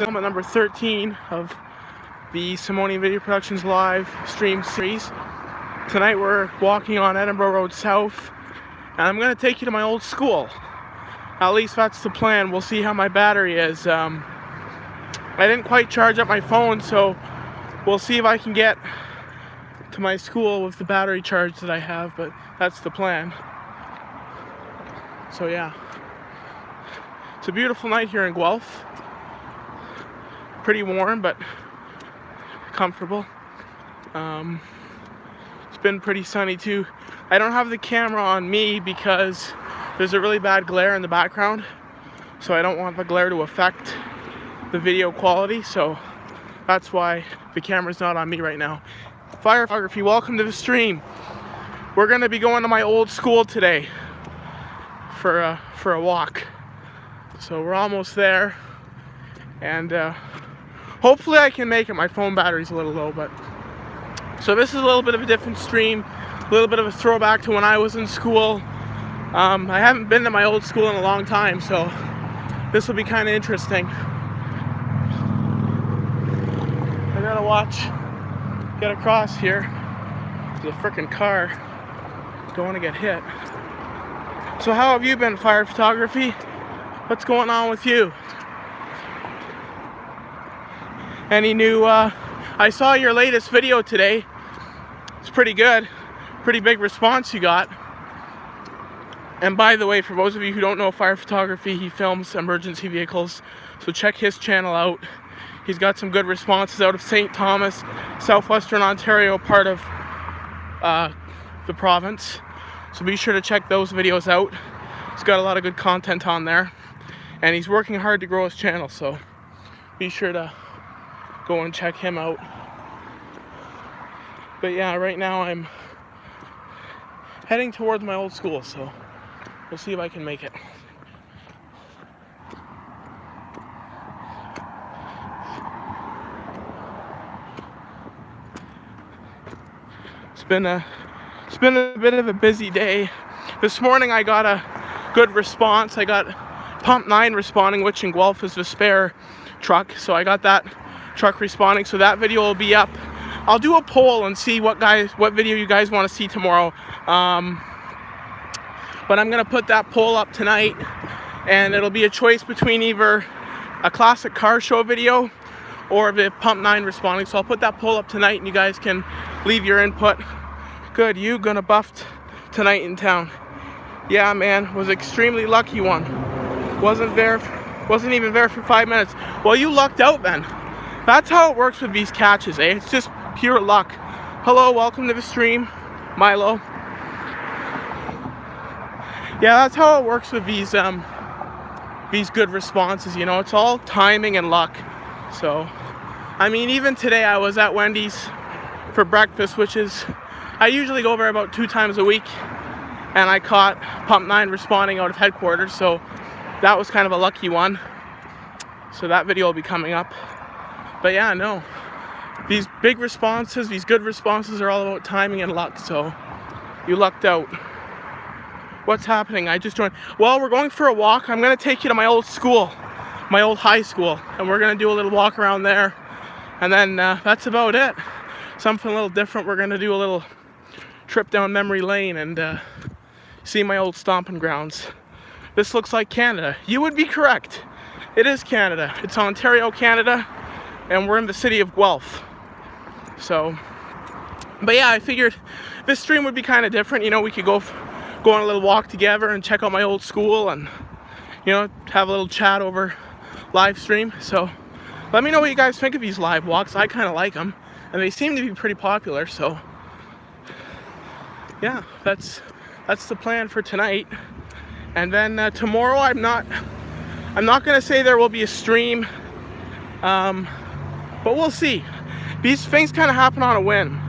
Film number 13 of the Simonian Video Productions live stream series. Tonight we're walking on Edinburgh Road South, and I'm going to take you to my old school. At least that's the plan. We'll see how my battery is. I didn't quite charge up my phone, so we'll see if I can get to my school with the battery charge that I have, but that's the plan. So yeah, it's a beautiful night here in Guelph. Pretty warm, but comfortable. It's been pretty sunny too. I don't have the camera on me because there's a really bad glare in the background, so I don't want the glare to affect the video quality, so that's why the camera's not on me right now. Fire photography, welcome to the stream. We're gonna be going to my old school today for a walk. So we're almost there, and hopefully I can make it. My phone battery's a little low, but so this is a little bit of a different stream, a little bit of a throwback to when I was in school. I haven't been to my old school in a long time, so this will be kind of interesting. I gotta get across here. There's a freaking car. Don't want to get hit. So how have you been, fire photography? What's going on with you? Any new, I saw your latest video today. It's pretty good. Pretty big response you got. And by the way, for those of you who don't know fire photography, he films emergency vehicles. So check his channel out. He's got some good responses out of St. Thomas, southwestern Ontario, part of the province. So be sure to check those videos out. He's got a lot of good content on there. And he's working hard to grow his channel, so be sure to go and check him out. But yeah, right now I'm heading towards my old school, so we'll see if I can make it. It's been a bit of a busy day. This morning I got a good response. I got Pump 9 responding, which in Guelph is the spare truck, so I got that truck responding, so that video will be up. I'll do a poll and see what video you guys want to see tomorrow, but I'm gonna put that poll up tonight, and it'll be a choice between either a classic car show video or the Pump 9 responding. So I'll put that poll up tonight and you guys can leave your input. Good, you gonna buff tonight in town? Yeah man, was extremely lucky one. Wasn't even there for 5 minutes. Well, you lucked out then. That's how it works with these catches, eh? It's just pure luck. Hello, welcome to the stream, Milo. Yeah, that's how it works with these good responses, you know. It's all timing and luck. So, I mean, even today I was at Wendy's for breakfast, which is, I usually go there about 2 times a week, and I caught Pump 9 responding out of headquarters, so that was kind of a lucky one. So that video will be coming up. But yeah, no, these big responses, these good responses are all about timing and luck, so you lucked out. What's happening? I just joined. Well, we're going for a walk. I'm going to take you to my old school, my old high school, and we're going to do a little walk around there, and then that's about it. Something a little different. We're going to do a little trip down memory lane and see my old stomping grounds. This looks like Canada. You would be correct. It is Canada. It's Ontario, Canada, and we're in the city of Guelph. So, but yeah, I figured this stream would be kind of different. You know, we could go on a little walk together and check out my old school and, you know, have a little chat over live stream. So let me know what you guys think of these live walks. I kind of like them, and they seem to be pretty popular. So yeah, that's the plan for tonight. And then tomorrow I'm not gonna say there will be a stream, but we'll see. These things kind of happen on a whim.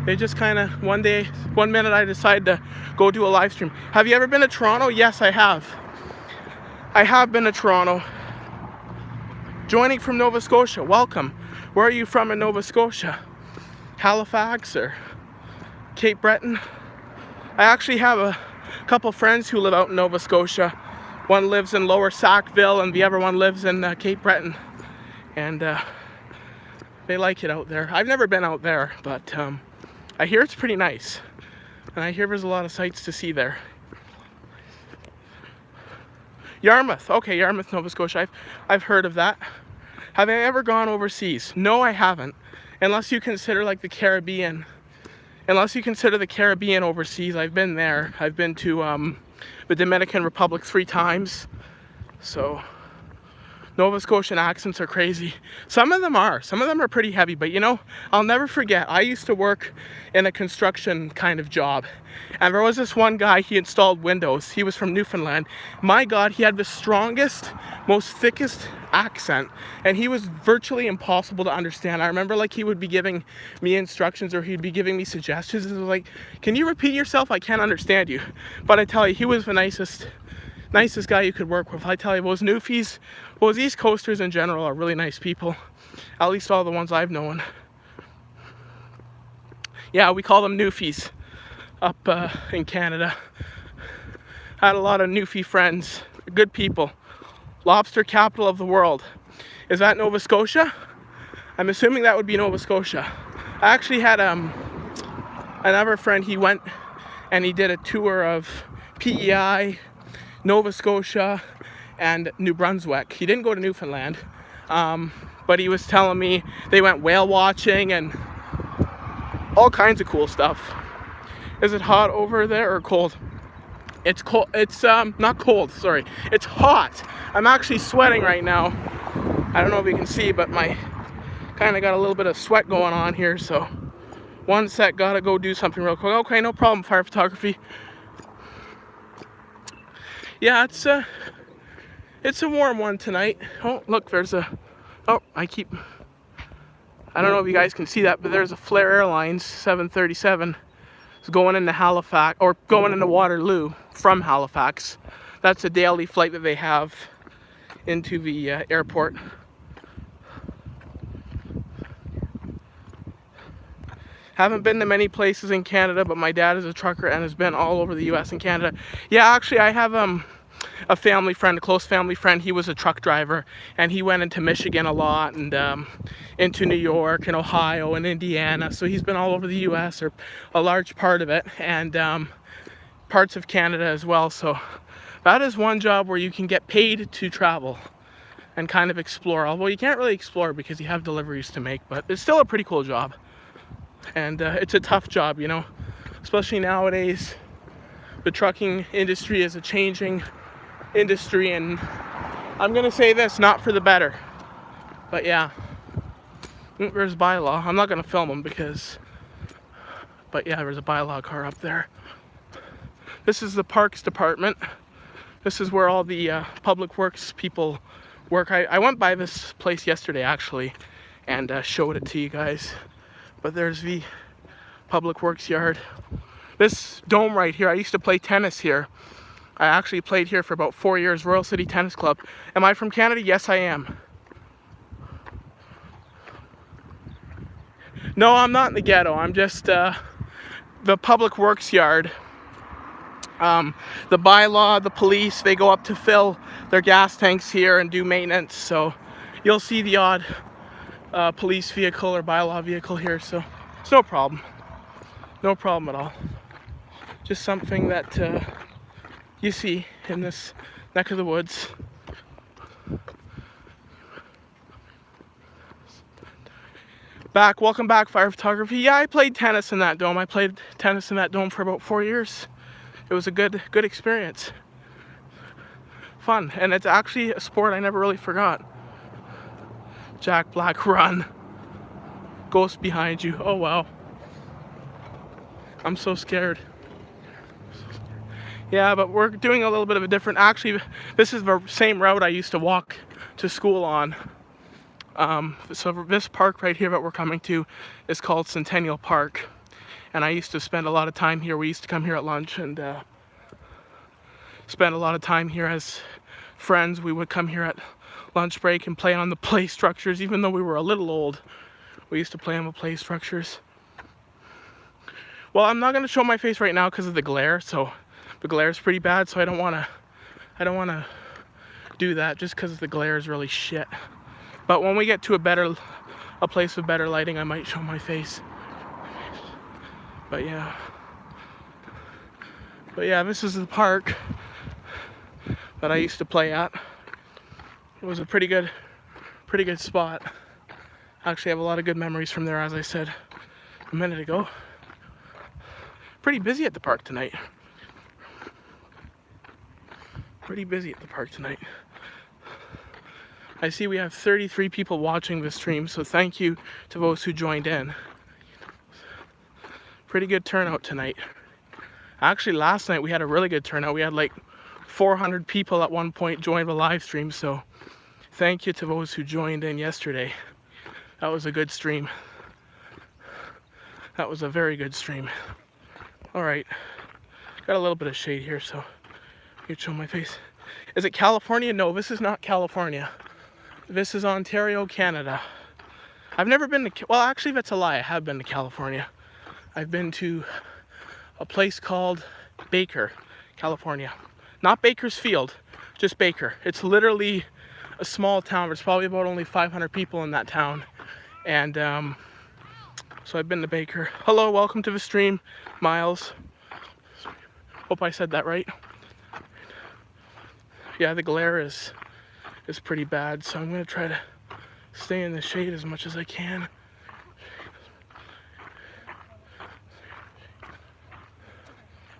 They just kind of, one minute I decide to go do a live stream. Have you ever been to Toronto? Yes, I have. I have been to Toronto. Joining from Nova Scotia, welcome. Where are you from in Nova Scotia? Halifax or Cape Breton? I actually have a couple friends who live out in Nova Scotia. One lives in Lower Sackville and the other one lives in Cape Breton. and they like it out there. I've never been out there, but I hear it's pretty nice, and I hear there's a lot of sights to see there. Yarmouth, okay, Yarmouth, Nova Scotia. I've heard of that. Have I ever gone overseas? No, I haven't, unless you consider like the Caribbean. Unless you consider the Caribbean overseas, I've been there. I've been to the Dominican Republic 3 times. So Nova Scotian accents are crazy. Some of them are pretty heavy, but you know, I'll never forget, I used to work in a construction kind of job, and there was this one guy, he installed windows. He was from Newfoundland. My God, he had the strongest, most thickest accent, and he was virtually impossible to understand. I remember like he would be giving me instructions, or he'd be giving me suggestions, and it was like, can you repeat yourself? I can't understand you. But I tell you, he was the nicest guy you could work with. I tell you, those Newfies, those East Coasters in general are really nice people. At least all the ones I've known. Yeah, we call them Newfies up in Canada. I had a lot of Newfie friends, good people. Lobster capital of the world. Is that Nova Scotia? I'm assuming that would be Nova Scotia. I actually had another friend, he went and he did a tour of PEI, Nova Scotia, and New Brunswick. He didn't go to Newfoundland, but he was telling me they went whale watching and all kinds of cool stuff. Is it hot over there or cold? It's cold. It's not cold, sorry. It's hot. I'm actually sweating right now. I don't know if you can see, but my kind of got a little bit of sweat going on here, so one sec, gotta go do something real quick. Okay, no problem, fire photography. Yeah, it's a warm one tonight. Oh, look, there's a, oh, I don't know if you guys can see that, but there's a Flair Airlines 737. It's going into Halifax, or going into Waterloo from Halifax. That's a daily flight that they have into the airport. Haven't been to many places in Canada, but my dad is a trucker and has been all over the US and Canada. Yeah, actually I have a family friend, a close family friend. He was a truck driver, and he went into Michigan a lot, and into New York and Ohio and Indiana. So he's been all over the US, or a large part of it, and parts of Canada as well. So that is one job where you can get paid to travel and kind of explore. Although you can't really explore because you have deliveries to make, but it's still a pretty cool job. And it's a tough job, you know, especially nowadays. The trucking industry is a changing industry, and I'm gonna say this, not for the better, but yeah. There's bylaw. I'm not gonna film them but yeah, there's a bylaw car up there. This is the Parks Department. This is where all the public works people work. I went by this place yesterday actually, and showed it to you guys. But there's the public works yard. This dome right here, I used to play tennis here. I actually played here for about 4 years, Royal City Tennis Club. Am I from Canada? Yes, I am. No, I'm not in the ghetto. I'm just the public works yard. The bylaw, the police, they go up to fill their gas tanks here and do maintenance. So you'll see the odd police vehicle or bylaw vehicle here. So it's no problem. No problem at all. Just something that you see in this neck of the woods. Welcome back, fire photography. Yeah, I played tennis in that dome. I played tennis in that dome for about 4 years. It was a good experience. Fun, and it's actually a sport I never really forgot. Jack Black, run. Ghost behind you. Oh wow. I'm so scared. Yeah, but we're doing a little bit of a different, actually, this is the same route I used to walk to school on. So this park right here that we're coming to is called Centennial Park. And I used to spend a lot of time here. We used to come here at lunch and spend a lot of time here as friends. We would come here at lunch break and play on the play structures. Even though we were a little old, we used to play on the play structures. Well, I'm not going to show my face right now because of the glare. So the glare is pretty bad, so I don't want to do that just because the glare is really shit. But when we get to a place with better lighting, I might show my face. But yeah, this is the park that I used to play at. It was a pretty good spot. I actually have a lot of good memories from there, as I said a minute ago. Pretty busy at the park tonight. I see we have 33 people watching this stream, so thank you to those who joined in. Pretty good turnout tonight. Actually, last night we had a really good turnout. We had like 400 people at one point join the live stream, so thank you to those who joined in yesterday. That was a good stream. That was a very good stream. Alright, got a little bit of shade here, so I can show my face. Is it California? No, this is not California. This is Ontario, Canada. I've never been to, well, actually that's a lie, I have been to California. I've been to a place called Baker, California. Not Bakersfield, just Baker. It's literally a small town. There's probably about only 500 people in that town. And so I've been to Baker. Hello, welcome to the stream, Miles. Hope I said that right. Yeah, the glare is pretty bad, so I'm gonna try to stay in the shade as much as I can.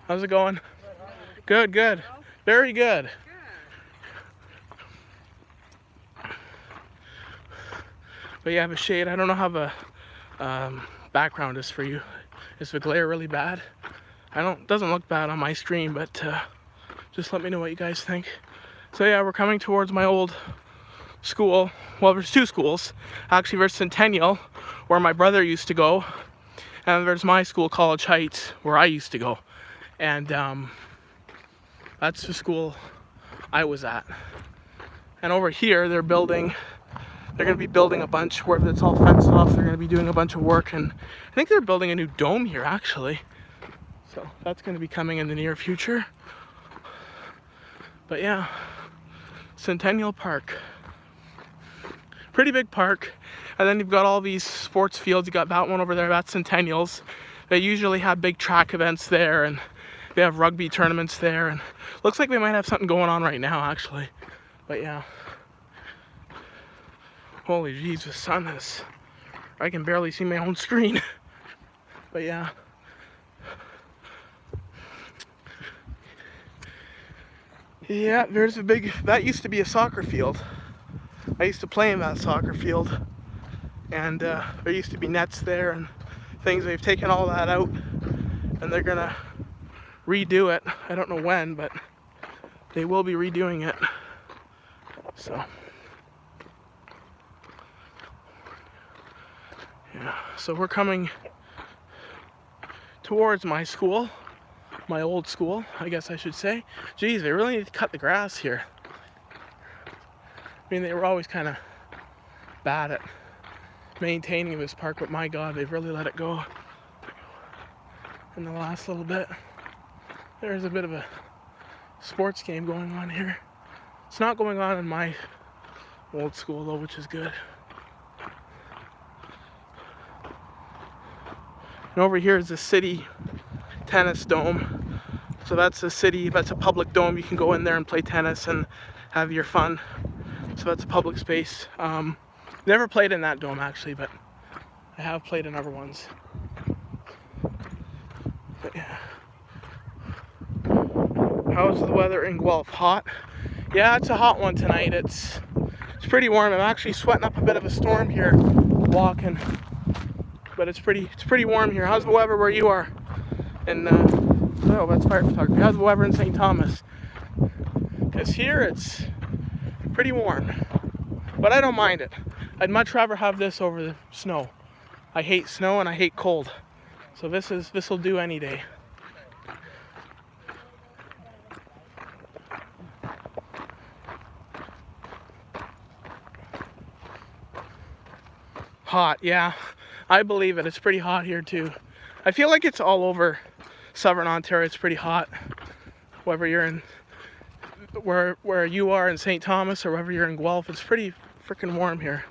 How's it going? Good, good. Very good. But yeah, the shade, I don't know how the background is for you. Is the glare really bad? Doesn't look bad on my screen, but just let me know what you guys think. So yeah, we're coming towards my old school. Well, there's two schools. Actually, there's Centennial, where my brother used to go, and there's my school, College Heights, where I used to go. And that's the school I was at. And over here, they're going to be building a bunch where it's all fenced off. They're going to be doing a bunch of work, and I think they're building a new dome here, actually. So that's going to be coming in the near future. But yeah, Centennial Park. Pretty big park. And then you've got all these sports fields. You got that one over there, that's Centennials. They usually have big track events there, and they have rugby tournaments there, and looks like they might have something going on right now, actually. But yeah. Holy jeez, the sun is... I can barely see my own screen. But yeah. Yeah, there's a big... That used to be a soccer field. I used to play in that soccer field. And there used to be nets there and things. They've taken all that out. And they're gonna redo it. I don't know when, but they will be redoing it. So... yeah, so we're coming towards my school, my old school, I guess I should say. Geez, they really need to cut the grass here. I mean, they were always kind of bad at maintaining this park, but my God, they've really let it go in the last little bit. There's a bit of a sports game going on here. It's not going on in my old school though, which is good. And over here is the city tennis dome. So that's that's a public dome. You can go in there and play tennis and have your fun. So that's a public space. Never played in that dome actually, but I have played in other ones. But yeah. How's the weather in Guelph? Hot? Yeah, it's a hot one tonight. It's pretty warm. I'm actually sweating up a bit of a storm here walking. But it's pretty warm here. How's the weather where you are? And oh, that's fire photography. How's the weather in St. Thomas? Because here it's pretty warm, but I don't mind it. I'd much rather have this over the snow. I hate snow and I hate cold, so this will do any day. Hot, yeah. I believe it. It's pretty hot here too. I feel like it's all over southern Ontario. It's pretty hot. Whether you're in where you are in St. Thomas or whether you're in Guelph, it's pretty freaking warm here.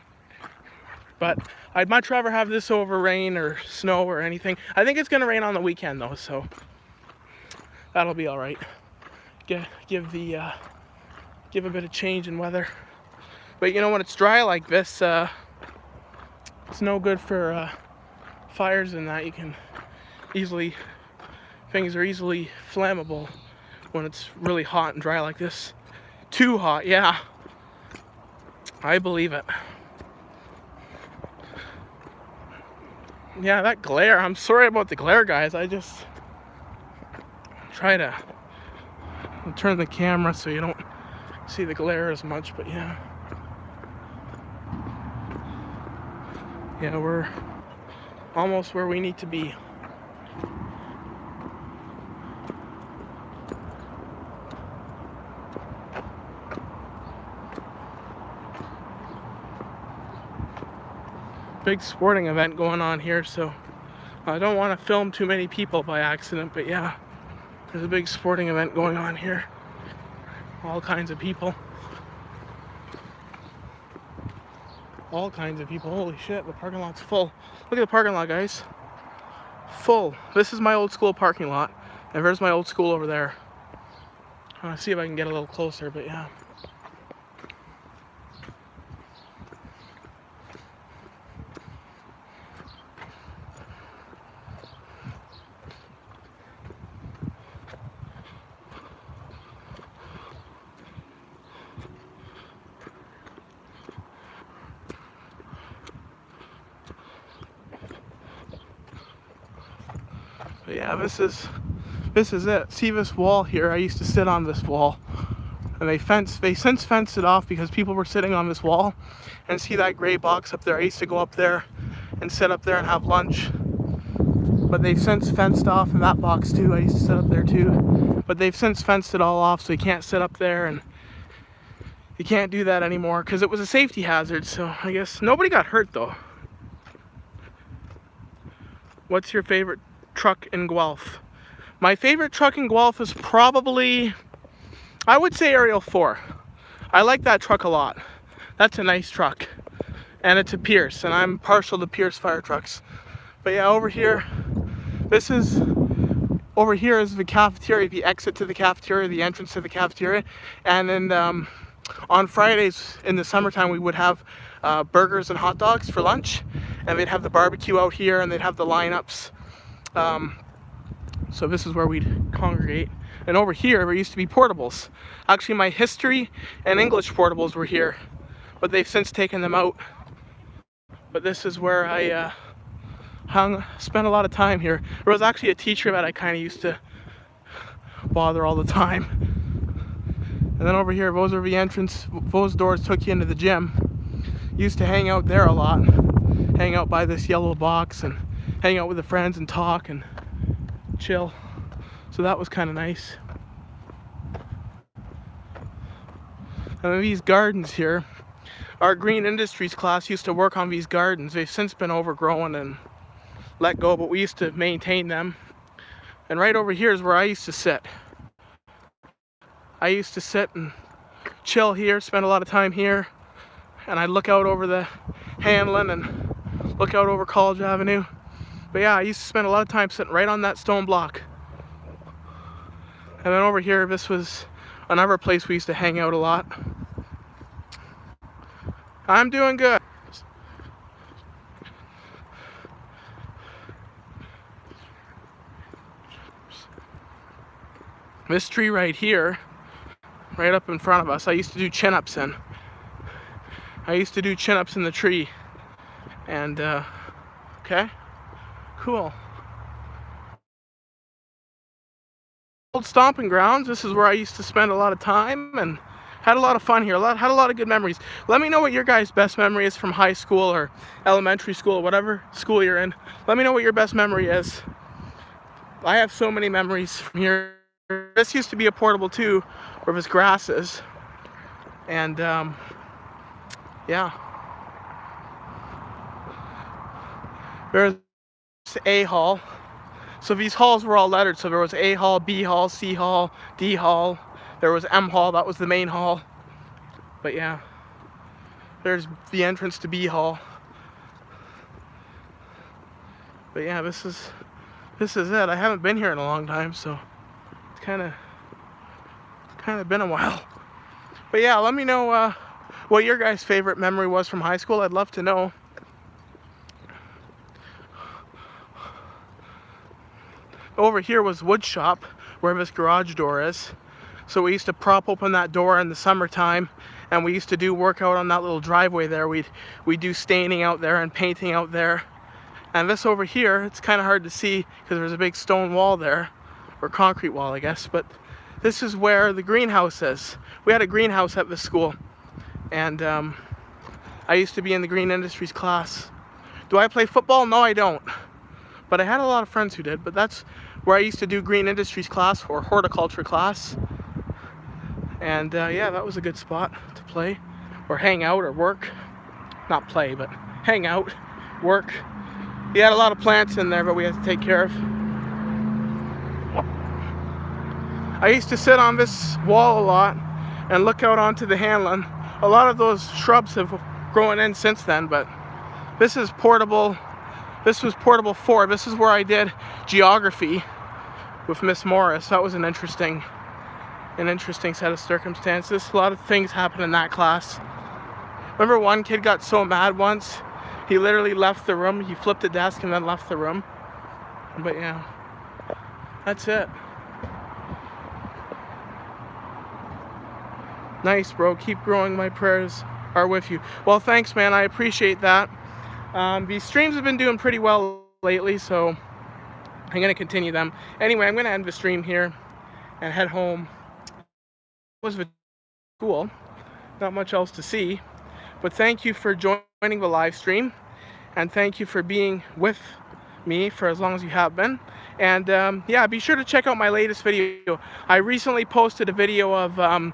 But I'd much rather have this over rain or snow or anything. I think it's gonna rain on the weekend though, so that'll be all right. Give a bit of change in weather. But you know, when it's dry like this, it's no good for fires and that. You can easily, things are easily flammable when it's really hot and dry like this. Too hot, yeah. I believe it. Yeah, that glare. I'm sorry about the glare, guys. I just try to turn the camera so you don't see the glare as much, but yeah. Yeah, we're almost where we need to be. Big sporting event going on here, so I don't want to film too many people by accident, but yeah, there's a big sporting event going on here. All kinds of people. All kinds of people. Holy shit, the parking lot's full. Look at the parking lot, guys. Full. This is my old school parking lot, and there's my old school over there. I want to see if I can get a little closer, but yeah. But yeah, this is it. See this wall here? I used to sit on this wall, and they since fenced it off because people were sitting on this wall. And see that gray box up there? I used to go up there and sit up there and have lunch, but they've since fenced off in that box too. I used to sit up there too, but they've since fenced it all off, so you can't sit up there and you can't do that anymore because it was a safety hazard. So I guess nobody got hurt though. What's your favorite truck in Guelph? My favorite truck in Guelph is probably, I would say Ariel 4. I like that truck a lot. That's a nice truck. And it's a Pierce, and I'm partial to Pierce fire trucks. But yeah, over here is the cafeteria, the exit to the cafeteria, the entrance to the cafeteria. And then on Fridays in the summertime, we would have burgers and hot dogs for lunch. And they'd have the barbecue out here, and they'd have the lineups. So this is where we'd congregate. And over here, there used to be portables. Actually, my history and English portables were here, but they've since taken them out. But this is where I spent a lot of time here. There was actually a teacher that I kind of used to bother all the time. And then over here, those are the entrance. Those doors took you into the gym. Used to hang out there a lot. Hang out by this yellow box and hang out with the friends and talk and chill. So that was kind of nice. And then these gardens here, our green industries class used to work on these gardens. They've since been overgrown and let go, but we used to maintain them. And right over here is where I used to sit. I used to sit and chill here, spend a lot of time here, and I'd look out over the Hanlon and look out over College Avenue. But yeah, I used to spend a lot of time sitting right on that stone block. And then over here, this was another place we used to hang out a lot. I'm doing good. This tree right here, right up in front of us, I used to do chin-ups in. I used to do chin-ups in the tree. And, okay, cool. Old stomping grounds. This is where I used to spend a lot of time and had a lot of fun here. Had a lot of good memories. Let me know what your guys' best memory is from high school or elementary school or whatever school you're in. Let me know what your best memory is. I have so many memories from here. This used to be a portable too, where there's grasses. And yeah. There's A hall. So these halls were all lettered. So there was A hall, B hall, C hall, D hall. There was M hall, that was the main hall. But yeah, there's the entrance to B hall. But yeah, this is it. I haven't been here in a long time, so it's kind of been a while. But yeah, let me know what your guys' favorite memory was from high school. I'd love to know. Over here was wood shop, where this garage door is. So we used to prop open that door in the summertime, and we used to do work out on that little driveway there. We'd do staining out there and painting out there. And this over here, it's kind of hard to see because there's a big stone wall there, or concrete wall, I guess. But this is where the greenhouse is. We had a greenhouse at this school, and I used to be in the green industries class. Do I play football? No, I don't. But I had a lot of friends who did. But that's where I used to do green industries class or horticulture class. And yeah, that was a good spot to play or hang out or work. Not play, but hang out, work. We had a lot of plants in there, but we had to take care of. I used to sit on this wall a lot and look out onto the Hanlon. A lot of those shrubs have grown in since then, but this is portable. This was portable 4. This is where I did geography with Miss Morris. That was an interesting set of circumstances. A lot of things happened in that class. Remember one kid got so mad once, he literally left the room. He flipped the desk and then left the room. But yeah, that's it. Nice, bro. Keep growing. My prayers are with you. Well, thanks, man. I appreciate that. These streams have been doing pretty well lately, so I'm going to continue them. Anyway, I'm going to end the stream here and head home. It was cool. Not much else to see. But thank you for joining the live stream. And thank you for being with me for as long as you have been. And yeah, be sure to check out my latest video. I recently posted a video of a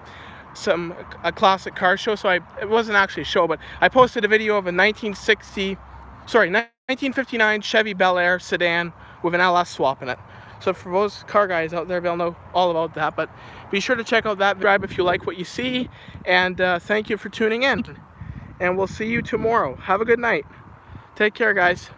classic car show. So it wasn't actually a show, but I posted a video of a 1959 Chevy Bel Air sedan with an LS swap in it. So for those car guys out there, they'll know all about that. But be sure to check out that drive if you like what you see. And thank you for tuning in. And we'll see you tomorrow. Have a good night. Take care, guys.